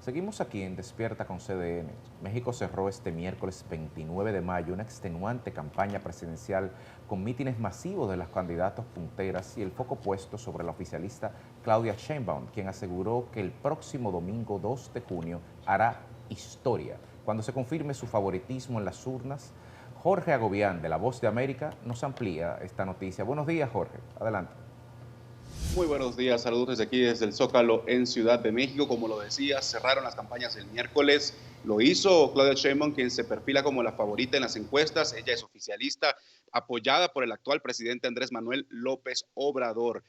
Seguimos aquí en Despierta con CDN. México cerró este miércoles 29 de mayo una extenuante campaña presidencial con mítines masivos de las candidatas punteras y el foco puesto sobre la oficialista Claudia Sheinbaum, quien aseguró que el próximo domingo 2 de junio hará historia cuando se confirme su favoritismo en las urnas. Jorge Agobián, de La Voz de América, nos amplía esta noticia. Buenos días, Jorge. Adelante. Muy buenos días, saludos desde aquí, desde el Zócalo en Ciudad de México. Como lo decía, cerraron las campañas el miércoles. Lo hizo Claudia Sheinbaum, quien se perfila como la favorita en las encuestas. Ella es oficialista, apoyada por el actual presidente Andrés Manuel López Obrador.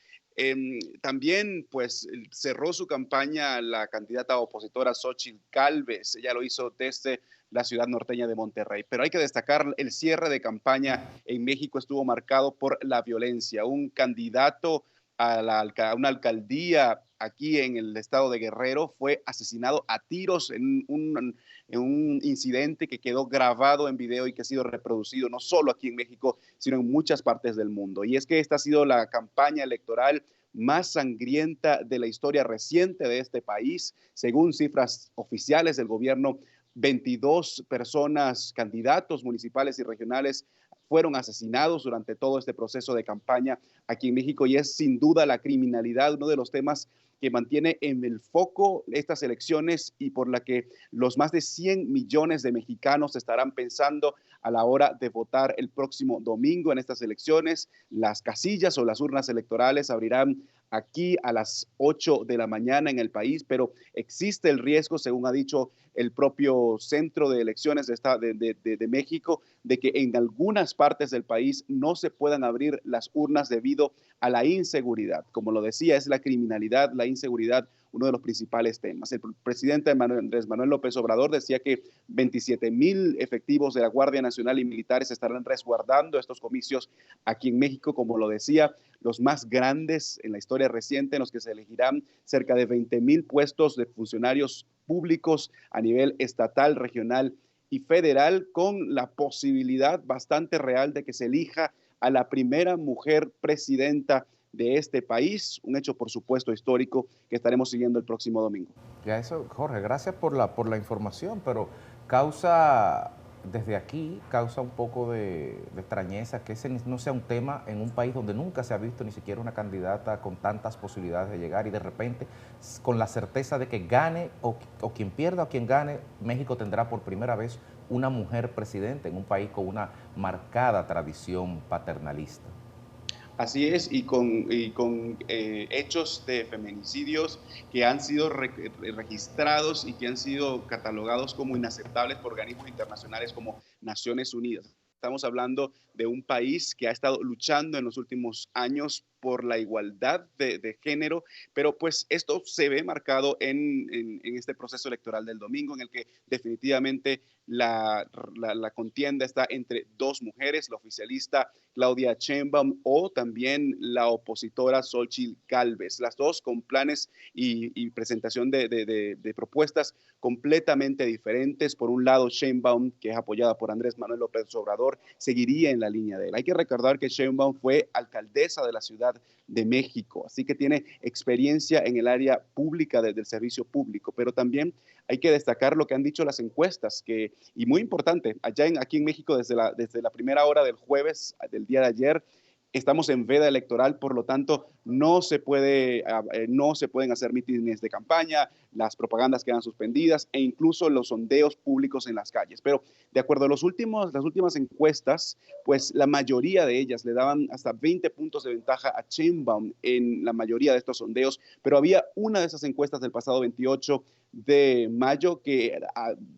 También, pues, cerró su campaña la candidata opositora Xóchitl Gálvez. Ella lo hizo desde la ciudad norteña de Monterrey. Pero hay que destacar, el cierre de campaña en México estuvo marcado por la violencia. Un candidato a una alcaldía aquí en el estado de Guerrero fue asesinado a tiros en un incidente que quedó grabado en video y que ha sido reproducido no solo aquí en México, sino en muchas partes del mundo. Y es que esta ha sido la campaña electoral más sangrienta de la historia reciente de este país. Según cifras oficiales del gobierno, 22 personas, candidatos municipales y regionales, fueron asesinados durante todo este proceso de campaña aquí en México, y es sin duda la criminalidad uno de los temas que mantiene en el foco estas elecciones y por la que los más de 100 millones de mexicanos estarán pensando a la hora de votar el próximo domingo en estas elecciones. Las casillas o las urnas electorales abrirán aquí a las 8 de la mañana en el país, pero existe el riesgo, según ha dicho el propio Centro de Elecciones de México, de que en algunas partes del país no se puedan abrir las urnas debido a la inseguridad. Como lo decía, es la criminalidad, la inseguridad, uno de los principales temas. El presidente Andrés Manuel López Obrador decía que 27,000 efectivos de la Guardia Nacional y militares estarán resguardando estos comicios aquí en México, como lo decía, los más grandes en la historia reciente, en los que se elegirán cerca de 20,000 puestos de funcionarios públicos a nivel estatal, regional y federal, con la posibilidad bastante real de que se elija a la primera mujer presidenta de este país, un hecho por supuesto histórico que estaremos siguiendo el próximo domingo. Ya eso, Jorge, gracias por la información, pero causa, desde aquí, causa un poco de extrañeza que ese no sea un tema en un país donde nunca se ha visto ni siquiera una candidata con tantas posibilidades de llegar y de repente, con la certeza de que gane o quien pierda o quien gane, México tendrá por primera vez una mujer presidente en un país con una marcada tradición paternalista. Así es, y con hechos de feminicidios que han sido registrados y que han sido catalogados como inaceptables por organismos internacionales como Naciones Unidas. Estamos hablando de un país que ha estado luchando en los últimos años por la igualdad de género, pero pues esto se ve marcado en este proceso electoral del domingo, en el que definitivamente la contienda está entre dos mujeres, la oficialista Claudia Sheinbaum o también la opositora Xóchitl Gálvez, las dos con planes y presentación de propuestas completamente diferentes. Por un lado, Sheinbaum, que es apoyada por Andrés Manuel López Obrador, seguiría en la línea de él. Hay que recordar que Sheinbaum fue alcaldesa de la Ciudad de México, así que tiene experiencia en el área pública del servicio público, pero también hay que destacar lo que han dicho las encuestas, y muy importante, aquí en México desde la primera hora del jueves, del día de ayer, estamos en veda electoral, por lo tanto no se pueden hacer mítines de campaña, las propagandas quedan suspendidas e incluso los sondeos públicos en las calles. Pero de acuerdo a las últimas encuestas, pues la mayoría de ellas le daban hasta 20 puntos de ventaja a Sheinbaum en la mayoría de estos sondeos, pero había una de esas encuestas del pasado 28 de mayo que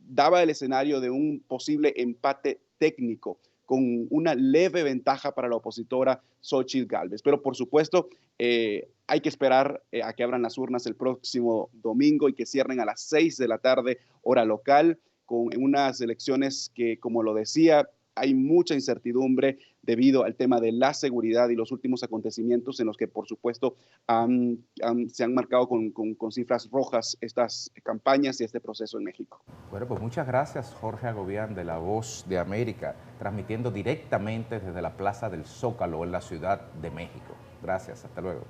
daba el escenario de un posible empate técnico con una leve ventaja para la opositora Xóchitl Gálvez. Pero por supuesto, hay que esperar a que abran las urnas el próximo domingo y que cierren a las 6 de la tarde, hora local, en unas elecciones que, como lo decía, hay mucha incertidumbre debido al tema de la seguridad y los últimos acontecimientos en los que, por supuesto, se han marcado con cifras rojas estas campañas y este proceso en México. Bueno, pues muchas gracias, Jorge Agobián, de La Voz de América, transmitiendo directamente desde la Plaza del Zócalo en la Ciudad de México. Gracias, hasta luego.